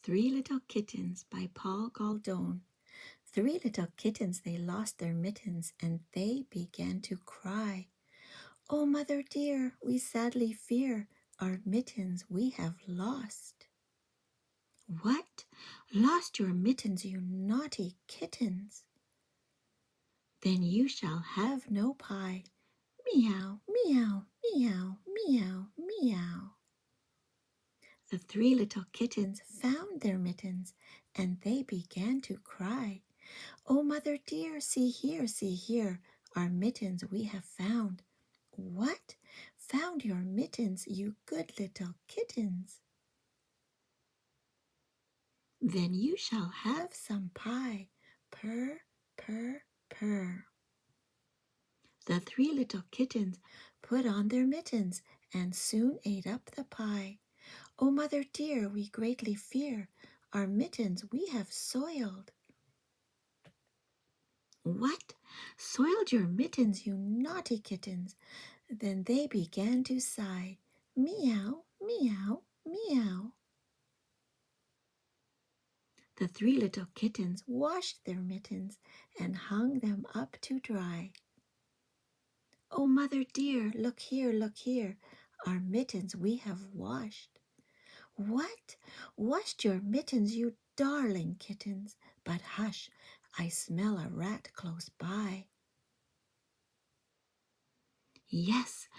Three Little Kittens by Paul Galdone. Three little kittens, they lost their mittens, and they began to cry. Oh, mother dear, we sadly fear our mittens we have lost. What? Lost your mittens, you naughty kittens? Then you shall have no pie. Meow, meow, meow, meow, meow. The three little kittens found their mittens, and they began to cry. Oh, mother dear, see here, our mittens we have found. What? Found your mittens, you good little kittens? Then you shall have some pie. Purr, purr, purr. The three little kittens put on their mittens and soon ate up the pie. Oh, mother dear, we greatly fear our mittens we have soiled. What? Soiled your mittens, you naughty kittens? Then they began to sigh. Meow, meow, meow. The three little kittens washed their mittens and hung them up to dry. Oh, mother dear, look here, our mittens we have washed. What? Washed your mittens, you darling kittens? But hush, I smell a rat close by. Yes,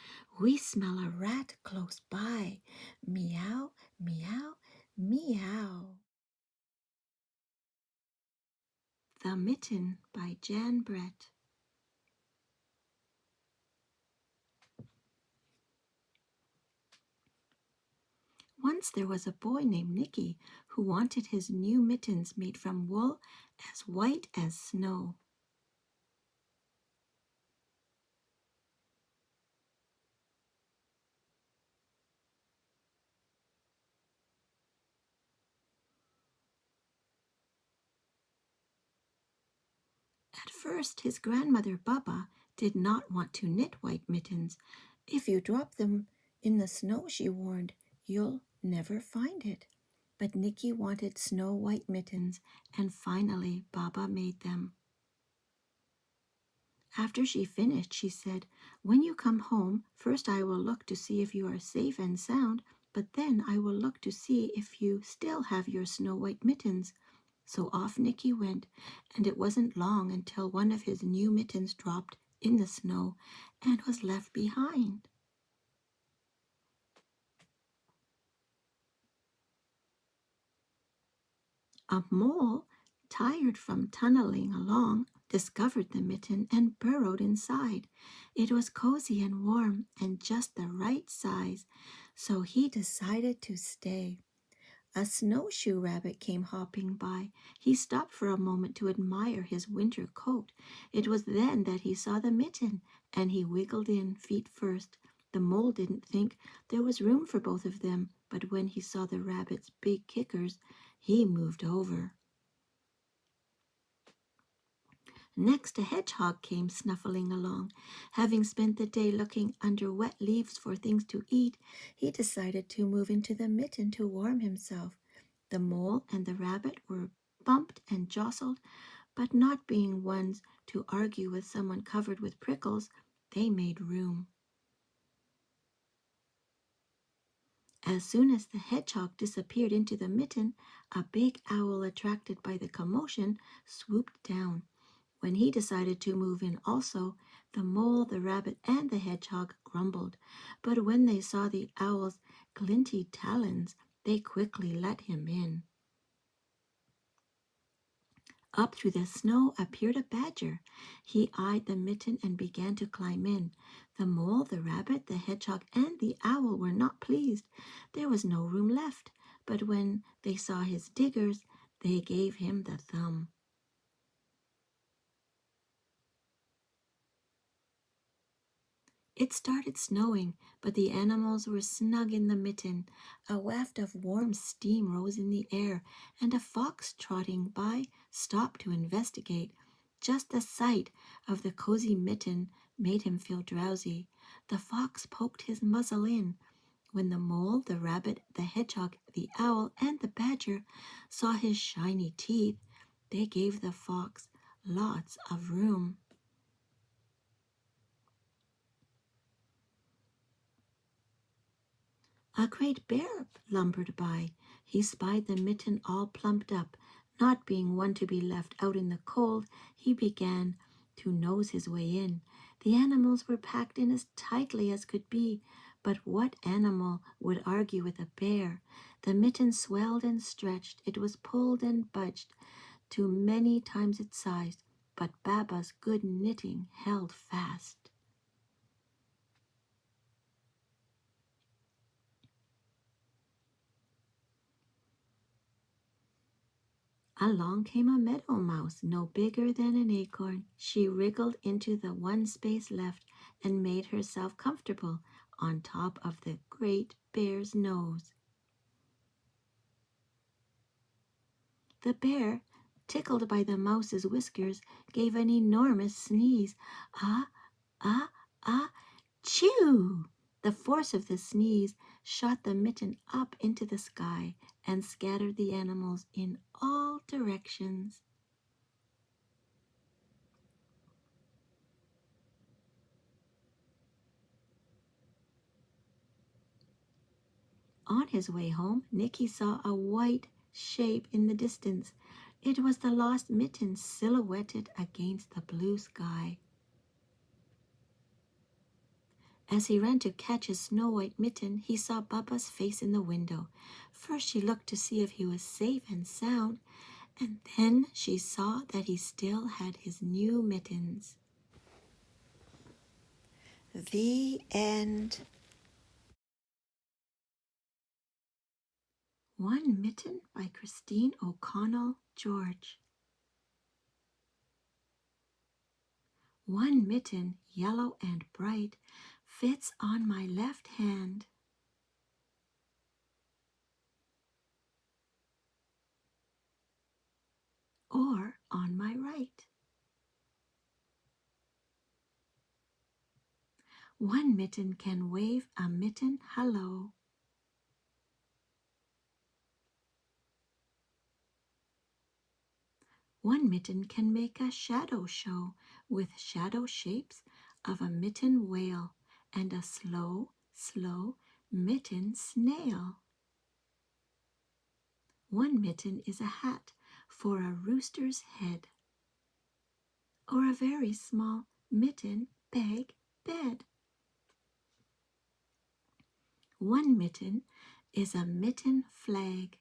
we smell a rat close by. Meow, meow, meow. The Mitten by Jan Brett. Once there was a boy named Nicky who wanted his new mittens made from wool as white as snow. At first, his grandmother Baba did not want to knit white mittens. If you drop them in the snow, she warned, you'll never find it. But Nicky wanted snow white mittens, and finally Baba made them. After she finished, she said, when you come home, first I will look to see if you are safe and sound, but then I will look to see if you still have your snow white mittens. So off Nicky went, and it wasn't long until one of his new mittens dropped in the snow and was left behind. A mole, tired from tunneling along, discovered the mitten and burrowed inside. It was cozy and warm and just the right size, so he decided to stay. A snowshoe rabbit came hopping by. He stopped for a moment to admire his winter coat. It was then that he saw the mitten, and he wiggled in, feet first. The mole didn't think there was room for both of them, but when he saw the rabbit's big kickers, he moved over. Next, a hedgehog came snuffling along. Having spent the day looking under wet leaves for things to eat, he decided to move into the mitten to warm himself. The mole and the rabbit were bumped and jostled, but not being ones to argue with someone covered with prickles, they made room. As soon as the hedgehog disappeared into the mitten, a big owl, attracted by the commotion, swooped down. When he decided to move in also, the mole, the rabbit, and the hedgehog grumbled. But when they saw the owl's glinty talons, they quickly let him in. Up through the snow appeared a badger. He eyed the mitten and began to climb in. The mole, the rabbit, the hedgehog, and the owl were not pleased. There was no room left, but when they saw his diggers, they gave him the thumb. It started snowing, but the animals were snug in the mitten. A waft of warm steam rose in the air, and a fox trotting by stopped to investigate. Just the sight of the cozy mitten made him feel drowsy. The fox poked his muzzle in. When the mole, the rabbit, the hedgehog, the owl, and the badger saw his shiny teeth, they gave the fox lots of room. A great bear lumbered by. He spied the mitten all plumped up. Not being one to be left out in the cold, he began to nose his way in. The animals were packed in as tightly as could be, but what animal would argue with a bear? The mitten swelled and stretched. It was pulled and budged to many times its size, but Baba's good knitting held fast. Along came a meadow mouse, no bigger than an acorn. She wriggled into the one space left and made herself comfortable on top of the great bear's nose. The bear, tickled by the mouse's whiskers, gave an enormous sneeze. Ah, ah, ah, chew! The force of the sneeze shot the mitten up into the sky and scattered the animals in all directions. On his way home, Nicky saw a white shape in the distance. It was the lost mitten silhouetted against the blue sky. As he ran to catch his snow-white mitten, he saw Bubba's face in the window. First she looked to see if he was safe and sound, and then she saw that he still had his new mittens. The end. One Mitten by Kristine O'Connell George. One mitten, yellow and bright, fits on my left hand. Or on my right. One mitten can wave a mitten hello. One mitten can make a shadow show with shadow shapes of a mitten whale and a slow, slow mitten snail. One mitten is a hat for a rooster's head, or a very small mitten bag bed. One mitten is a mitten flag.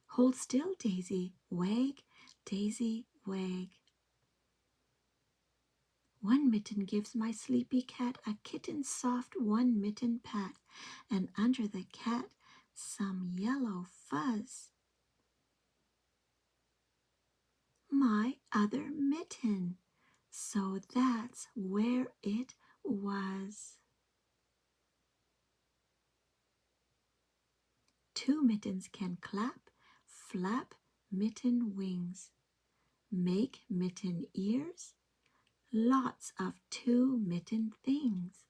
Hold still, Daisy, wag, Daisy, wag. One mitten gives my sleepy cat a kitten's soft one mitten pat, and under the cat some yellow fuzz. My other mitten, so that's where it was. Two mittens can clap, flap mitten wings, make mitten ears, lots of two mitten things.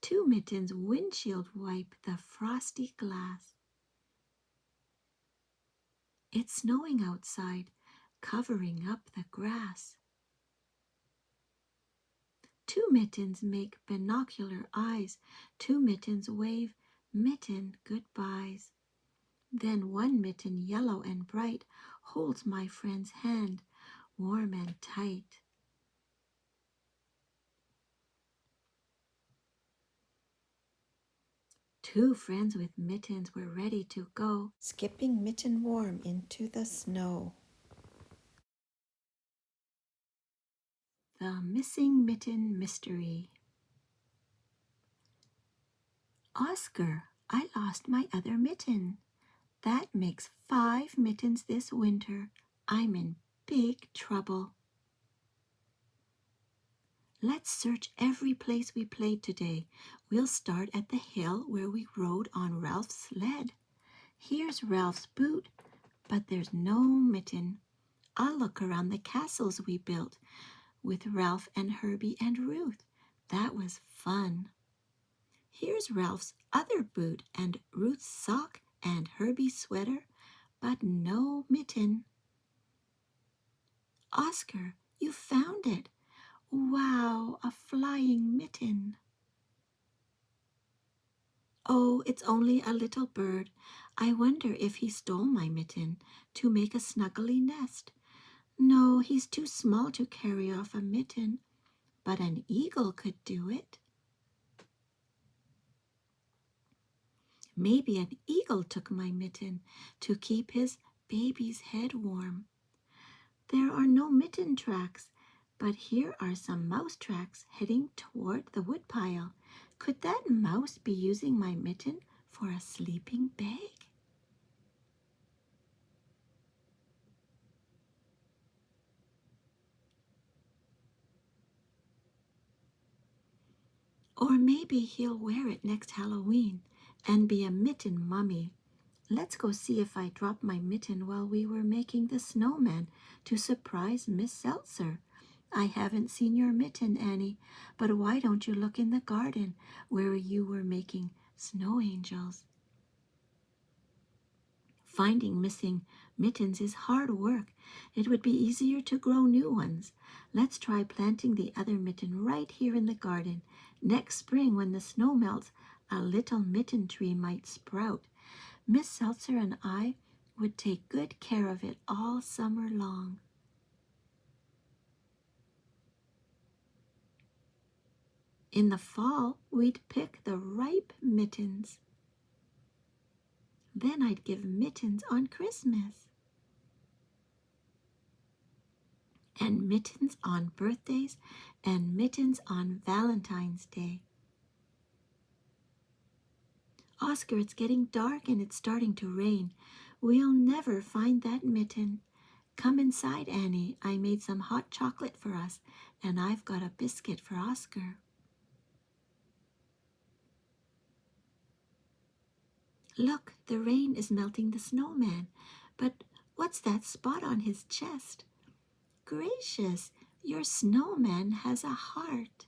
Two mittens windshield wipe the frosty glass. It's snowing outside, covering up the grass. Two mittens make binocular eyes. Two mittens wave mitten goodbyes. Then one mitten, yellow and bright, holds my friend's hand, warm and tight. Two friends with mittens were ready to go, skipping mitten warm into the snow. The Missing Mitten Mystery. Oscar, I lost my other mitten. That makes 5 mittens this winter. I'm in big trouble. Let's search every place we played today. We'll start at the hill where we rode on Ralph's sled. Here's Ralph's boot, but there's no mitten. I'll look around the castles we built, with Ralph and Herbie and Ruth. That was fun. Here's Ralph's other boot and Ruth's sock and Herbie's sweater, but no mitten. Oscar, you found it. Wow, a flying mitten. Oh, it's only a little bird. I wonder if he stole my mitten to make a snuggly nest. No, he's too small to carry off a mitten, but an eagle could do it. Maybe an eagle took my mitten to keep his baby's head warm. There are no mitten tracks, but here are some mouse tracks heading toward the woodpile. Could that mouse be using my mitten for a sleeping bag? Or maybe he'll wear it next Halloween and be a mitten mummy. Let's go see if I dropped my mitten while we were making the snowman to surprise Miss Seltzer. I haven't seen your mitten, Annie, but why don't you look in the garden where you were making snow angels? Finding missing mittens is hard work. It would be easier to grow new ones. Let's try planting the other mitten right here in the garden. Next spring, when the snow melts, a little mitten tree might sprout. Miss Seltzer and I would take good care of it all summer long. In the fall, we'd pick the ripe mittens. Then I'd give mittens on Christmas. And mittens on birthdays, and mittens on Valentine's Day. Oscar, it's getting dark and it's starting to rain. We'll never find that mitten. Come inside, Annie. I made some hot chocolate for us, and I've got a biscuit for Oscar. Look, the rain is melting the snowman. But what's that spot on his chest? Gracious, your snowman has a heart.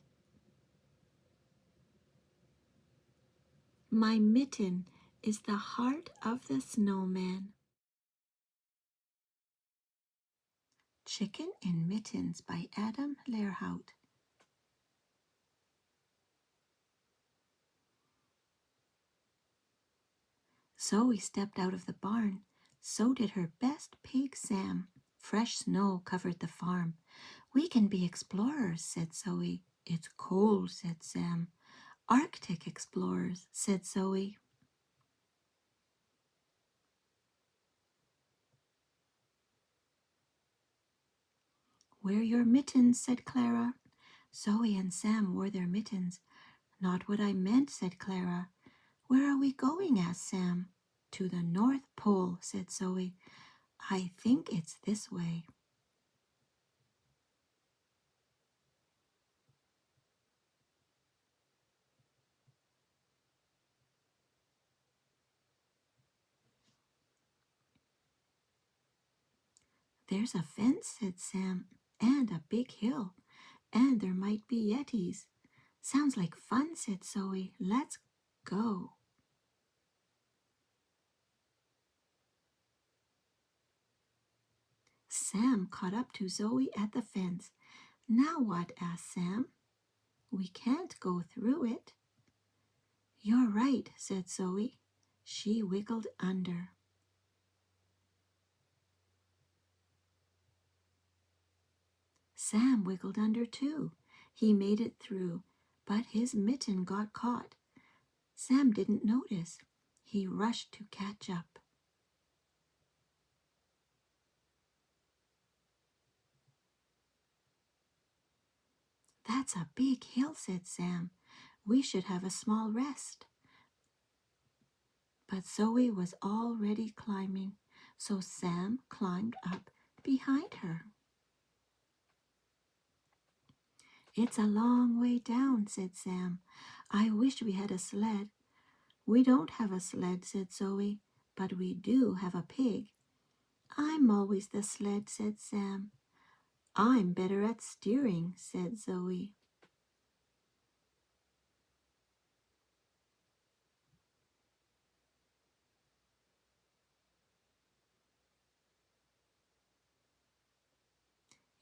My mitten is the heart of the snowman. Chicken in Mittens by Adam Lehrhaupt. Zoe stepped out of the barn. So did her best pig, Sam. Fresh snow covered the farm. We can be explorers, said Zoe. It's cold, said Sam. Arctic explorers, said Zoe. Wear your mittens, said Clara. Zoe and Sam wore their mittens. Not what I meant, said Clara. Where are we going? Asked Sam. To the North Pole, said Zoe. I think it's this way. There's a fence, said Sam, and a big hill, and there might be yetis. Sounds like fun, said Zoe. Let's go. Sam caught up to Zoe at the fence. Now what? Asked Sam. We can't go through it. You're right, said Zoe. She wiggled under. Sam wiggled under too. He made it through, but his mitten got caught. Sam didn't notice. He rushed to catch up. That's a big hill, said Sam. We should have a small rest. But Zoe was already climbing, so Sam climbed up behind her. It's a long way down, said Sam. I wish we had a sled. We don't have a sled, said Zoe, but we do have a pig. I'm always the sled, said Sam. I'm better at steering, said Zoe.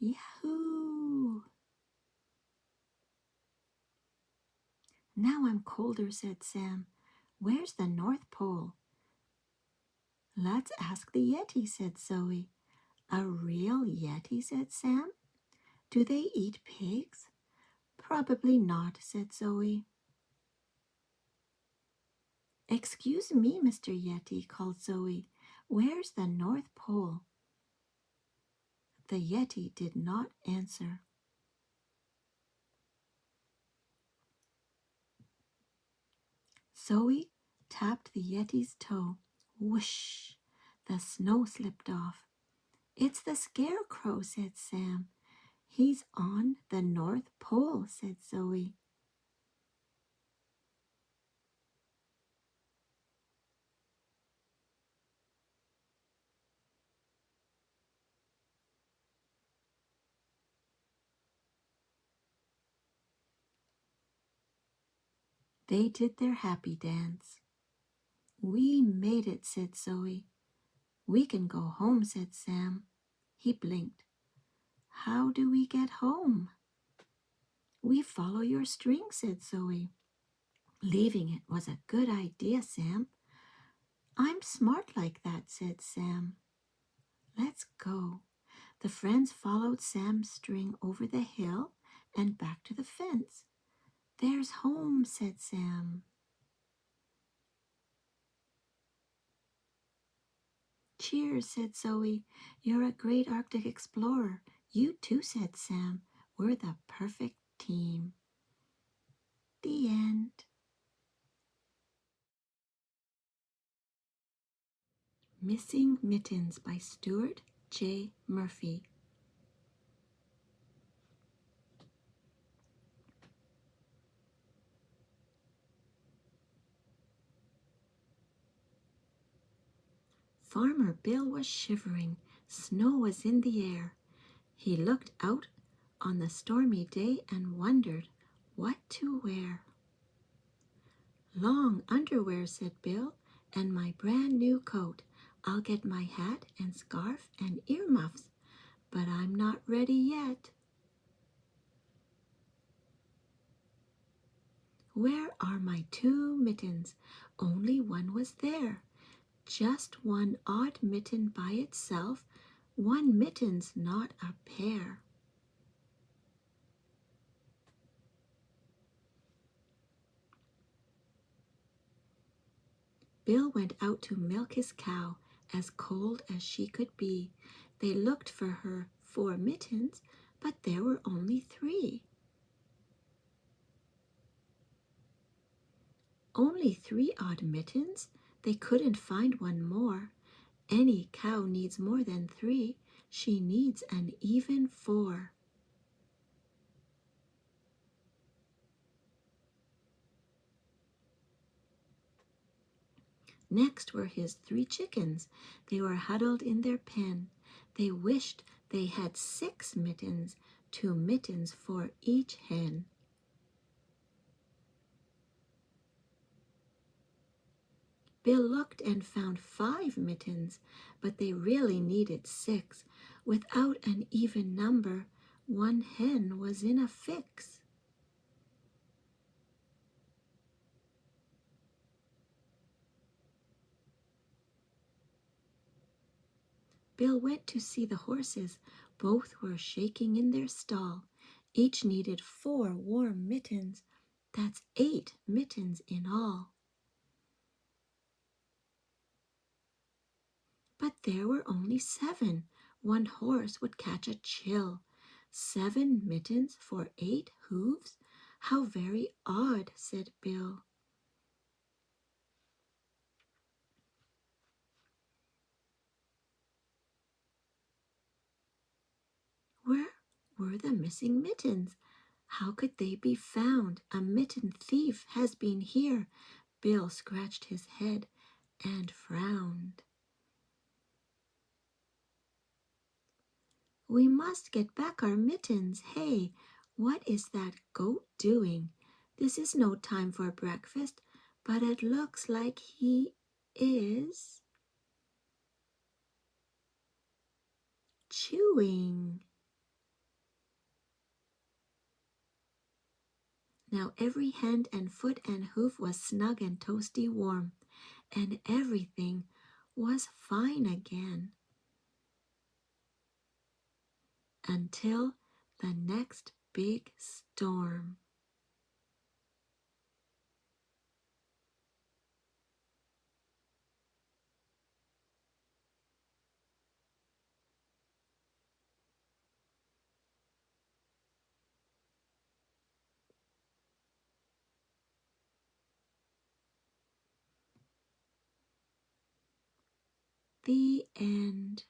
Yahoo! Now I'm colder, said Sam. Where's the North Pole? Let's ask the Yeti, said Zoe. A real Yeti, said Sam. Do they eat pigs? Probably not, said Zoe. Excuse me, Mr. Yeti, called Zoe. Where's the North Pole? The Yeti did not answer. Zoe tapped the Yeti's toe. Whoosh! The snow slipped off. It's the Scarecrow, said Sam. He's on the North Pole, said Zoe. They did their happy dance. We made it, said Zoe. We can go home, said Sam. He blinked. How do we get home? We follow your string, said Zoe. Leaving it was a good idea, Sam. I'm smart like that, said Sam. Let's go. The friends followed Sam's string over the hill and back to the fence. There's home, said Sam. Cheers, said Zoe. You're a great Arctic explorer. You too, said Sam. We're the perfect team. The end. Missing Mittens by Stuart J. Murphy. Farmer Bill was shivering. Snow was in the air. He looked out on the stormy day and wondered what to wear. Long underwear, said Bill, and my brand new coat. I'll get my hat and scarf and earmuffs, but I'm not ready yet. Where are my 2 mittens? Only one was there. Just one odd mitten by itself. One mitten's not a pair. Bill went out to milk his cow, as cold as she could be. They looked for her 4 mittens, but there were only 3. Only 3 odd mittens? They couldn't find one more. Any cow needs more than 3. She needs an even 4. Next were his 3 chickens. They were huddled in their pen. They wished they had 6 mittens, 2 mittens for each hen. Bill looked and found 5 mittens, but they really needed 6. Without an even number, one hen was in a fix. Bill went to see the horses. Both were shaking in their stall. Each needed 4 warm mittens. That's 8 mittens in all. But there were only 7. One horse would catch a chill. 7 mittens for 8 hooves? How very odd, said Bill. Where were the missing mittens? How could they be found? A mitten thief has been here. Bill scratched his head and frowned. We must get back our mittens. Hey, what is that goat doing? This is no time for breakfast, but it looks like he is chewing. Now every hand and foot and hoof was snug and toasty warm, and everything was fine again until the next big storm. The end.